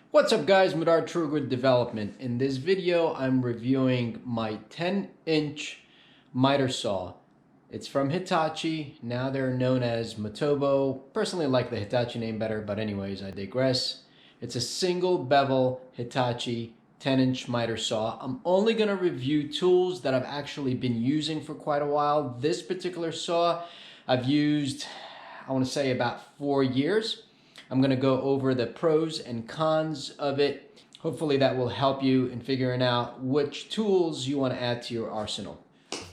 What's up guys, Madar Trugood Development. In this video, I'm reviewing my 10-inch miter saw. It's from Hitachi. Now they're known as Metabo. Personally, I like the Hitachi name better, but anyways, I digress. It's a single bevel Hitachi 10-inch miter saw. I'm only gonna review tools that I've actually been using for quite a while. This particular saw I've used, I wanna say about 4 years. I'm gonna go over the pros and cons of it. Hopefully that will help you in figuring out which tools you wanna add to your arsenal.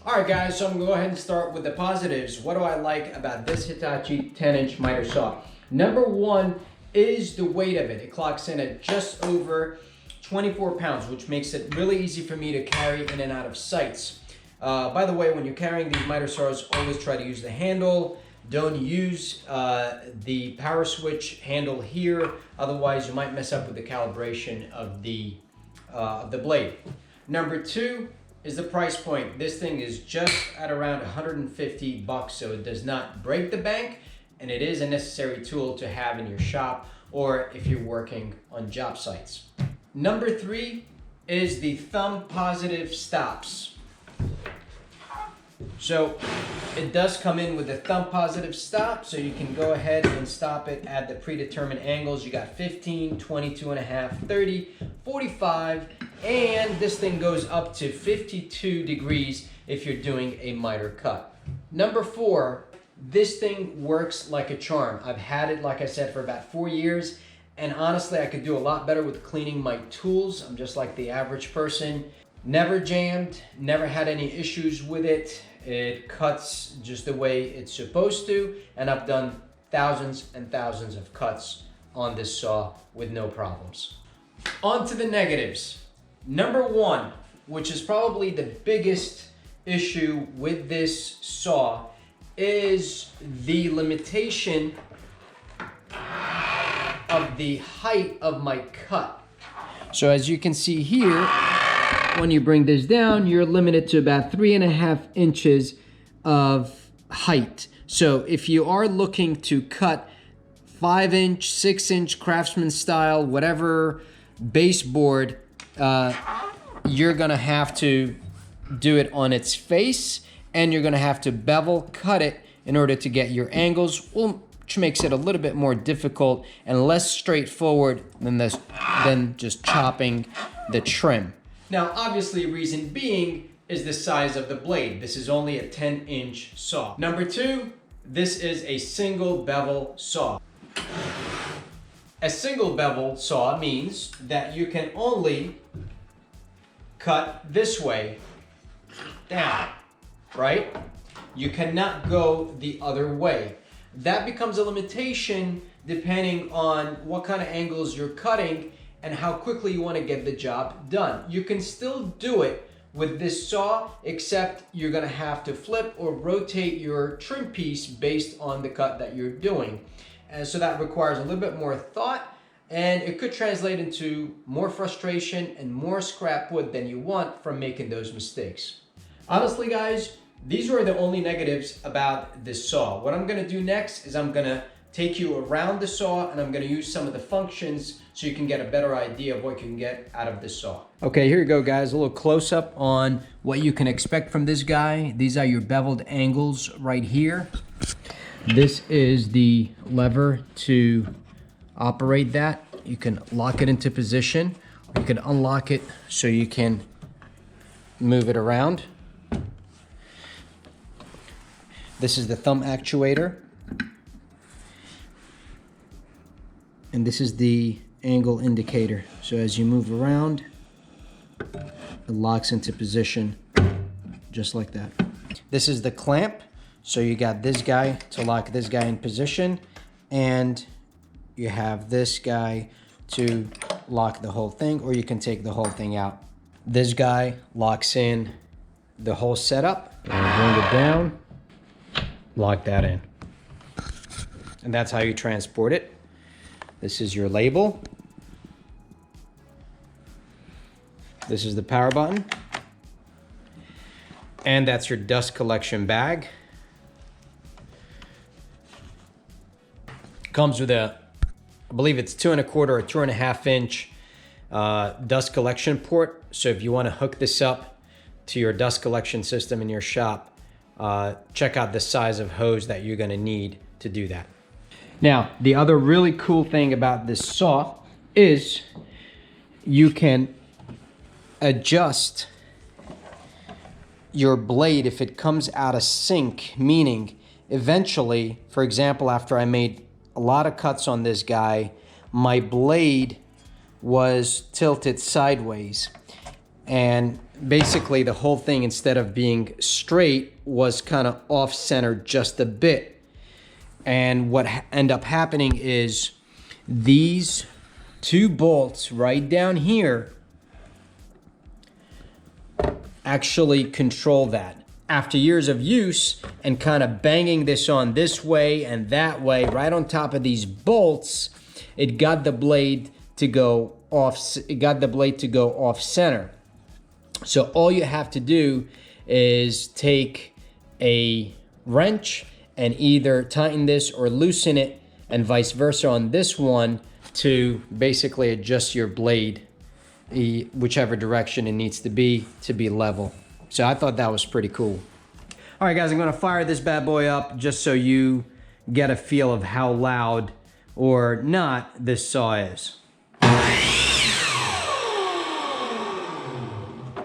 All right guys, so I'm gonna go ahead and start with the positives. What do I like about this Hitachi 10-inch miter saw? Number one is the weight of it. It clocks in at just over 24 pounds, which makes it really easy for me to carry in and out of sites. By the way, when you're carrying these miter saws, always try to use the handle. Don't use the power switch handle here, otherwise you might mess up with the calibration of the blade. Number two is the price point. This thing is just at around 150 bucks, so it does not break the bank, and it is a necessary tool to have in your shop or if you're working on job sites. Number three is the thumb positive stops. So it does come in with a thumb positive stop, so you can go ahead and stop it at the predetermined angles. You got 15, 22.5, 30, 45, and this thing goes up to 52 degrees if you're doing a miter cut. Number four, this thing works like a charm. I've had it, like I said, for about 4 years, and honestly, I could do a lot better with cleaning my tools. I'm just like the average person. Never jammed, never had any issues with it. It cuts just the way it's supposed to, and I've done thousands and thousands of cuts on this saw with no problems. On to the negatives. Number one, which is probably the biggest issue with this saw, is the limitation of the height of my cut. So as you can see here, when you bring this down, you're limited to about 3.5 inches of height. So if you are looking to cut 5-inch, 6-inch Craftsman style, whatever baseboard, you're gonna have to do it on its face, and you're gonna have to bevel cut it in order to get your angles, which makes it a little bit more difficult and less straightforward than just chopping the trim. Now, obviously, reason being is the size of the blade. This is only a 10-inch saw. Number two, this is a single bevel saw. A single bevel saw means that you can only cut this way down, right? You cannot go the other way. That becomes a limitation depending on what kind of angles you're cutting and how quickly you want to get the job done. You can still do it with this saw, except you're gonna have to flip or rotate your trim piece based on the cut that you're doing. And so that requires a little bit more thought, and it could translate into more frustration and more scrap wood than you want from making those mistakes. Honestly, guys, these were the only negatives about this saw. What I'm gonna do next is I'm gonna take you around the saw, and I'm gonna use some of the functions so you can get a better idea of what you can get out of this saw. Okay, here you go guys, a little close up on what you can expect from this guy. These are your beveled angles right here. This is the lever to operate that. You can lock it into position, or you can unlock it so you can move it around. This is the thumb actuator. And this is the angle indicator. So as you move around, it locks into position just like that. This is the clamp. So you got this guy to lock this guy in position, and you have this guy to lock the whole thing, or you can take the whole thing out. This guy locks in the whole setup. And bring it down, lock that in. And that's how you transport it. This is your label. This is the power button. And that's your dust collection bag. Comes with a I believe it's 2 1/4 or 2.5 inch dust collection port. So if you want to hook this up to your dust collection system in your shop, check out the size of hose that you're going to need to do that. Now, the other really cool thing about this saw is you can adjust your blade if it comes out of sync, meaning eventually, for example, after I made a lot of cuts on this guy, my blade was tilted sideways, and basically the whole thing, instead of being straight, was kind of off-center just a bit. And what ended up happening is these 2 bolts right down here actually control that. After years of use and kind of banging this on this way and that way, right on top of these bolts, it got the blade to go off. It got the blade to go off center. So all you have to do is take a wrench and either tighten this or loosen it, and vice versa on this one, to basically adjust your blade whichever direction it needs to be level. So I thought that was pretty cool. All right, guys, I'm gonna fire this bad boy up just so you get a feel of how loud or not this saw is.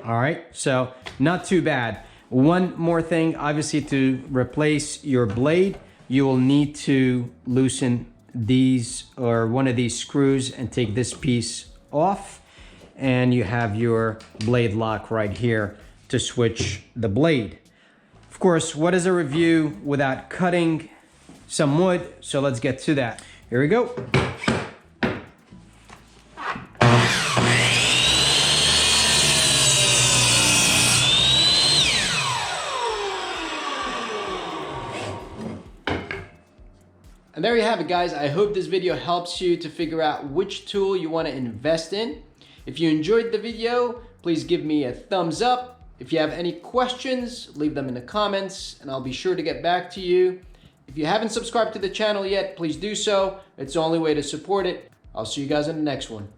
All right, so not too bad. One more thing, obviously, to replace your blade, you will need to loosen these or one of these screws and take this piece off, and you have your blade lock right here to switch the blade. Of course, what is a review without cutting some wood? So let's get to that. Here we go. And there you have it, guys. I hope this video helps you to figure out which tool you want to invest in. If you enjoyed the video, please give me a thumbs up. If you have any questions, leave them in the comments and I'll be sure to get back to you. If you haven't subscribed to the channel yet, please do so. It's the only way to support it. I'll see you guys in the next one.